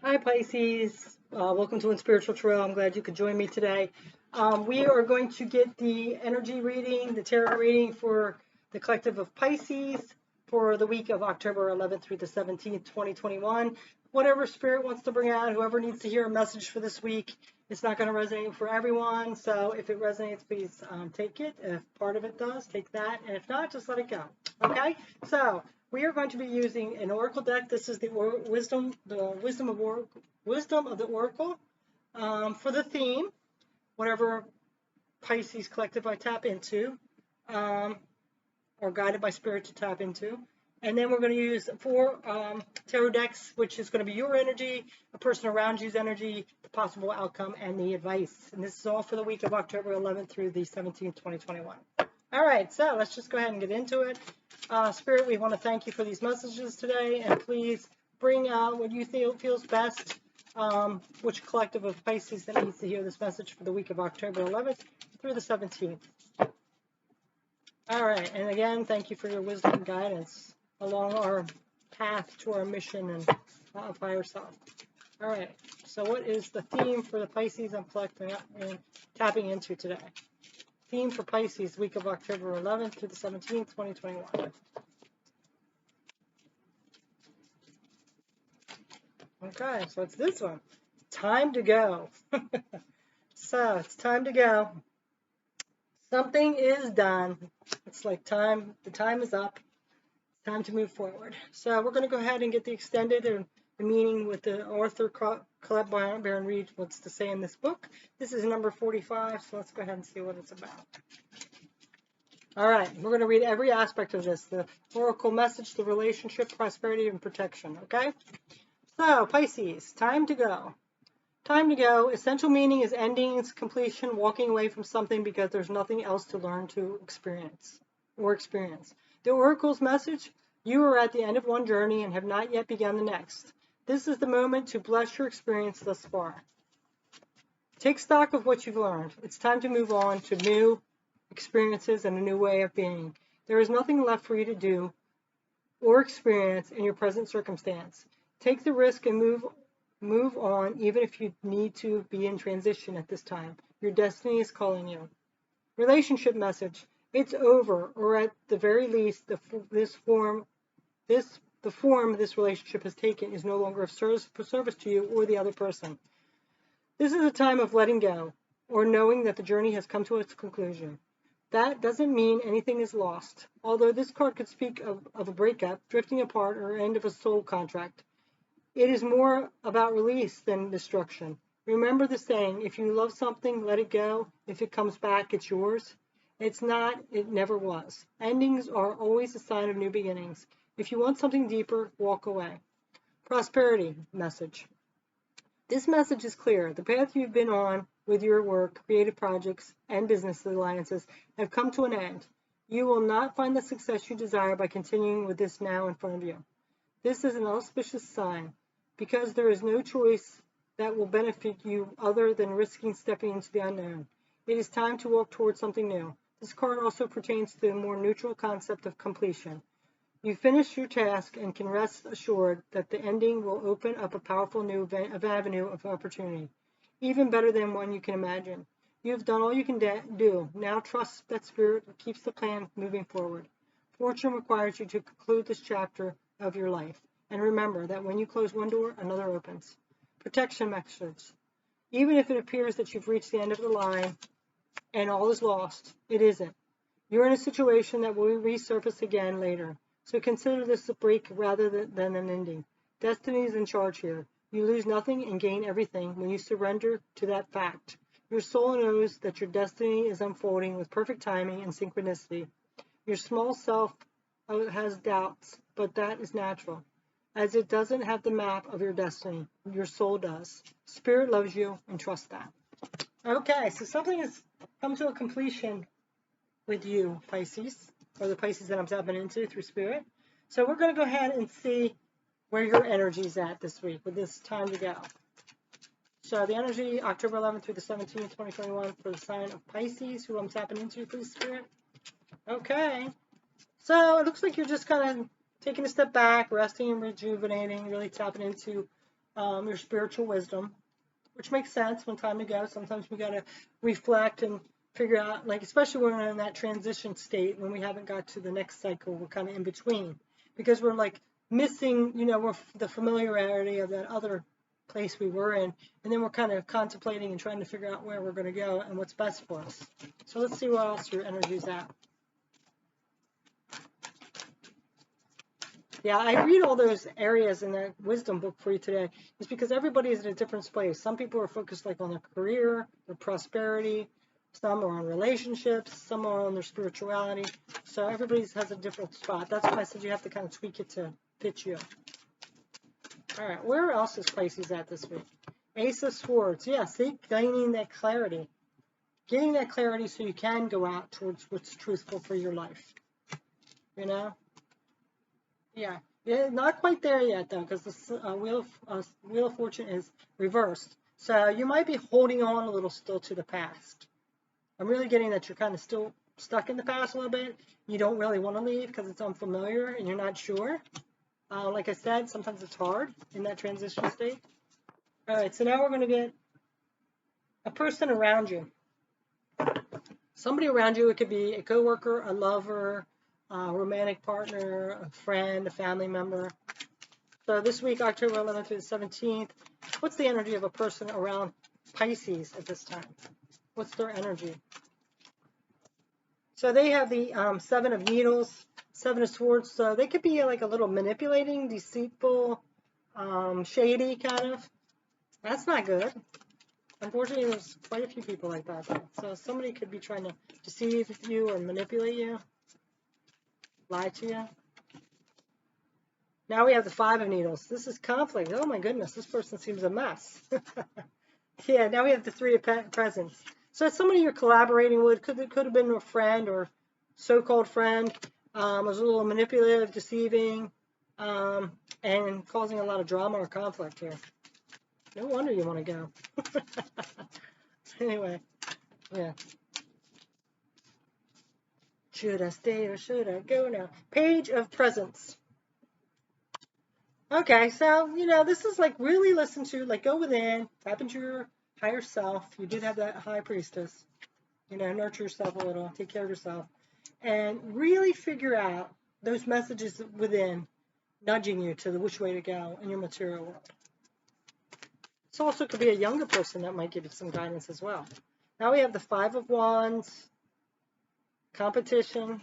Hi Pisces, welcome to Spiritual Trail. I'm glad you could join me today. We are going to get the energy reading, the tarot reading for the collective of Pisces for the week of October 11th through the 17th, 2021. Whatever spirit wants to bring out, whoever needs to hear a message for this week, it's not going to resonate for everyone. So if it resonates, please take it. If part of it does, take that. And if not, just let it go. Okay? So we are going to be using an oracle deck. This is the wisdom of the oracle for the theme, whatever Pisces collective I tap into, or guided by spirit to tap into. And then we're going to use 4 tarot decks, which is going to be your energy, a person around you's energy, the possible outcome, and the advice. And this is all for the week of October 11th through the 17th, 2021. All right, so let's just go ahead and get into it. Spirit, we want to thank you for these messages today, and please bring out what you feel feels best, which collective of Pisces that needs to hear this message for the week of October 11th through the 17th. All right, and again, thank you for your wisdom and guidance along our path to our mission and of higher self. All right, so what is the theme for the Pisces I'm collecting and tapping into today? Theme for Pisces, week of October 11th through the 17th, 2021. Okay, so it's this one. Time to go. So it's time to go. Something is done. It's like time, the time is up. It's time to move forward. So we're going to go ahead and get the extended and the meaning with the author, Colette Baron Reed, what's to say in this book. This is number 45, so let's go ahead and see what it's about. All right, we're going to read every aspect of this, the oracle message, the relationship, prosperity, and protection, okay? So, Pisces, time to go. Time to go. Essential meaning is ending, its completion, walking away from something because there's nothing else to learn to experience. The oracle's message, you are at the end of one journey and have not yet begun the next. This is the moment to bless your experience thus far. Take stock of what you've learned. It's time to move on to new experiences and a new way of being. There is nothing left for you to do or experience in your present circumstance. Take the risk and move on, even if you need to be in transition at this time. Your destiny is calling you. Relationship message. It's over, or at the very least, the form this relationship has taken is no longer of service to you or the other person. This is a time of letting go, or knowing that the journey has come to its conclusion. That doesn't mean anything is lost, although this card could speak of a breakup, drifting apart, or end of a soul contract. It is more about release than destruction. Remember the saying, if you love something, let it go. If it comes back, it's yours. It's not, it never was. Endings are always a sign of new beginnings. If you want something deeper, walk away. Prosperity message. This message is clear. The path you've been on with your work, creative projects, and business alliances have come to an end. You will not find the success you desire by continuing with this now in front of you. This is an auspicious sign, because there is no choice that will benefit you other than risking stepping into the unknown. It is time to walk towards something new. This card also pertains to the more neutral concept of completion. You finished your task and can rest assured that the ending will open up a powerful new avenue of opportunity, even better than one you can imagine. You have done all you can do. Now trust that spirit keeps the plan moving forward. Fortune requires you to conclude this chapter of your life. And remember that when you close one door, another opens. Protection message. Even if it appears that you've reached the end of the line and all is lost, it isn't. You're in a situation that will resurface again later. So consider this a break rather than an ending. Destiny is in charge here. You lose nothing and gain everything when you surrender to that fact. Your soul knows that your destiny is unfolding with perfect timing and synchronicity. Your small self has doubts, but that is natural, as it doesn't have the map of your destiny. Your soul does. Spirit loves you, and trust that. Okay, so something has come to a completion with you, Pisces, or the Pisces that I'm tapping into through Spirit. So we're going to go ahead and see where your energy is at this week with this time to go. So the energy, October 11th through the 17th, 2021, for the sign of Pisces, who I'm tapping into, please, Spirit. Okay. So it looks like you're just kind of taking a step back, resting and rejuvenating, really tapping into your spiritual wisdom, which makes sense when time to go. Sometimes we got to reflect and figure out, like, especially when we're in that transition state, when we haven't got to the next cycle, we're kind of in between, because we're like missing, we're the familiarity of that other place we were in, and then we're kind of contemplating and trying to figure out where we're going to go and what's best for us. So let's see what else your energy's at. Yeah, I read all those areas in that wisdom book for you today. It's because everybody is in a different place. Some people are focused like on their career, their prosperity. Some are on relationships. Some are on their spirituality. So everybody has a different spot. That's why I said you have to kind of tweak it to fit you. All right, where else is Pisces at this week? Ace of Swords. Yeah, see, gaining that clarity. Getting that clarity so you can go out towards what's truthful for your life. Yeah, not quite there yet though, because the Wheel of Fortune is reversed. So you might be holding on a little still to the past. I'm really getting that you're kind of still stuck in the past a little bit. You don't really want to leave because it's unfamiliar and you're not sure. Like I said, sometimes it's hard in that transition state. All right, so now we're going to get a person around you. Somebody around you. It could be a coworker, a lover, a romantic partner, a friend, a family member. So this week, October 11th through the 17th, what's the energy of a person around Pisces at this time? What's their energy? So they have the Seven of Needles, Seven of Swords. So they could be like a little manipulating, deceitful, shady kind of. That's not good. Unfortunately, there's quite a few people like that. So somebody could be trying to deceive you or manipulate you, lie to you. Now we have the Five of Needles. This is conflict. Oh my goodness, this person seems a mess. Yeah, now we have the Three of Presents. So it's somebody you're collaborating with. Could have been a friend or so-called friend. Was a little manipulative, deceiving, and causing a lot of drama or conflict here. No wonder you want to go. Anyway, yeah. Should I stay or should I go now? Page of Presents. Okay, so, this is like really listen to, like go within, tap into your higher self. You did have that high priestess. Nurture yourself a little, take care of yourself. And really figure out those messages within nudging you to which way to go in your material world. This also could be a younger person that might give you some guidance as well. Now we have the Five of Wands, competition,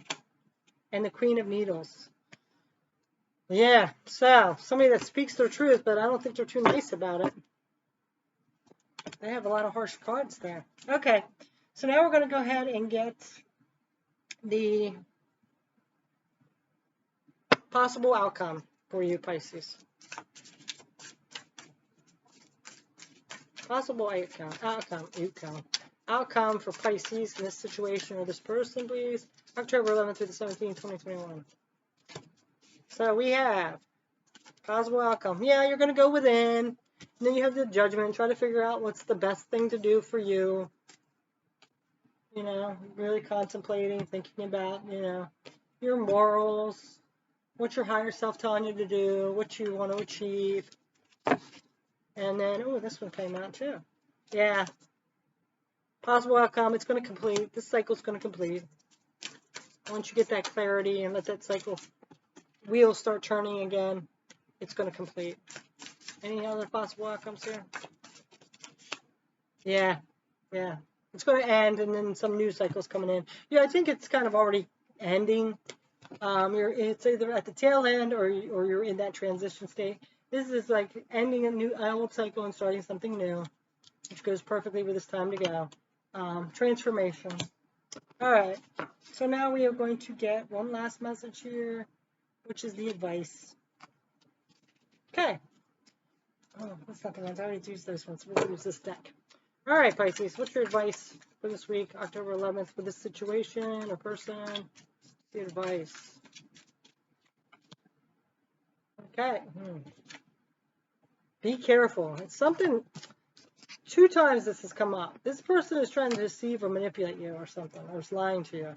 and the Queen of Needles. Yeah, so somebody that speaks their truth, but I don't think they're too nice about it. They have a lot of harsh cards there. Okay, so now we're going to go ahead and get the possible outcome for you, Pisces. Possible outcome for Pisces in this situation or this person, please. October 11th through the 17th, 2021. So we have possible outcome. Yeah, you're going to go within. And then you have the Judgment. Try to figure out what's the best thing to do for you. Really contemplating, thinking about, your morals, what your higher self telling you to do, what you want to achieve. And then, this one came out too. Yeah. Possible outcome, it's going to complete. This cycle's going to complete. Once you get that clarity and let that cycle wheel start turning again, it's going to complete. Any other possible outcomes here? Yeah. It's going to end, and then some new cycles coming in. Yeah, I think it's kind of already ending. It's either at the tail end or you're in that transition state. This is like ending an old cycle and starting something new, which goes perfectly with this time to go. Transformation. All right. So now we are going to get one last message here, which is the advice. Okay. Oh, that's not the ones. I already used those ones. We'll use this deck. All right, Pisces. What's your advice for this week, October 11th, for this situation or person? The advice. Okay. Be careful. It's something. 2 times this has come up. This person is trying to deceive or manipulate you or something, or is lying to you.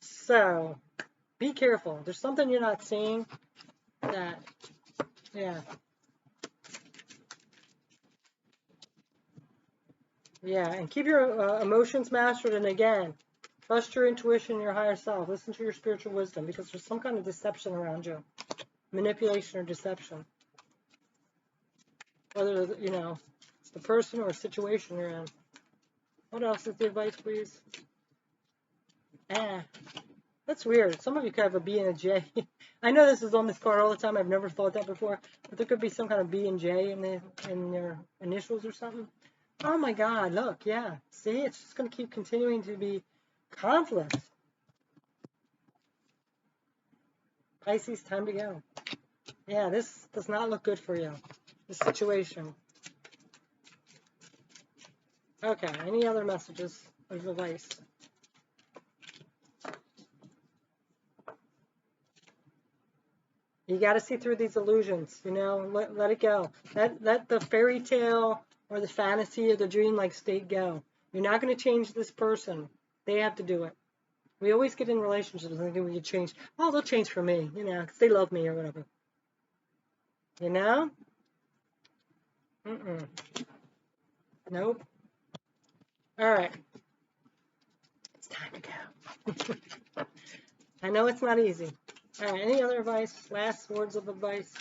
So, be careful. There's something you're not seeing that, yeah. Yeah, and keep your emotions mastered. And again, trust your intuition and your higher self. Listen to your spiritual wisdom, because there's some kind of deception around you. Manipulation or deception. Whether, it's the person or a situation you're in. What else is the advice, please? That's weird. Some of you could have a B and a J. I know this is on this card all the time. I've never thought that before. But there could be some kind of B and J in their initials or something. Oh my God, look, yeah. See, it's just going to keep continuing to be conflict. Pisces, time to go. Yeah, this does not look good for you, this situation. Okay, any other messages of advice? You got to see through these illusions, let it go. Let the fairy tale or the fantasy or the dream-like state go. You're not going to change this person. They have to do it. We always get in relationships thinking we can change. Oh, they'll change for me, because they love me or whatever. Mm-mm. Nope. All right. It's time to go. I know it's not easy. All right, any other advice? Last words of advice?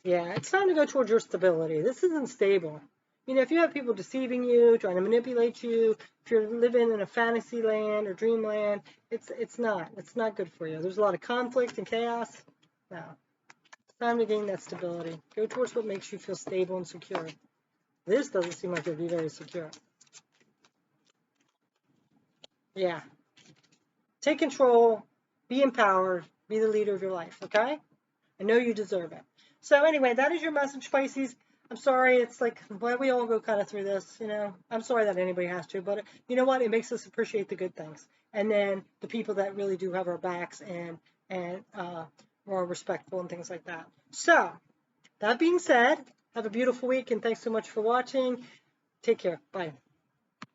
Yeah, it's time to go towards your stability. This isn't stable. If you have people deceiving you, trying to manipulate you, if you're living in a fantasy land or dreamland, it's not good for you. There's a lot of conflict and chaos. No. It's time to gain that stability. Go towards what makes you feel stable and secure. This doesn't seem like it'd be very secure. Yeah. Take control, be empowered, be the leader of your life, okay? I know you deserve it. So anyway, that is your message, Pisces. I'm sorry, it's like, why we all go kind of through this, I'm sorry that anybody has to, but you know what? It makes us appreciate the good things. And then the people that really do have our backs and more respectful and things like that. So, that being said, have a beautiful week and thanks so much for watching. Take care. Bye.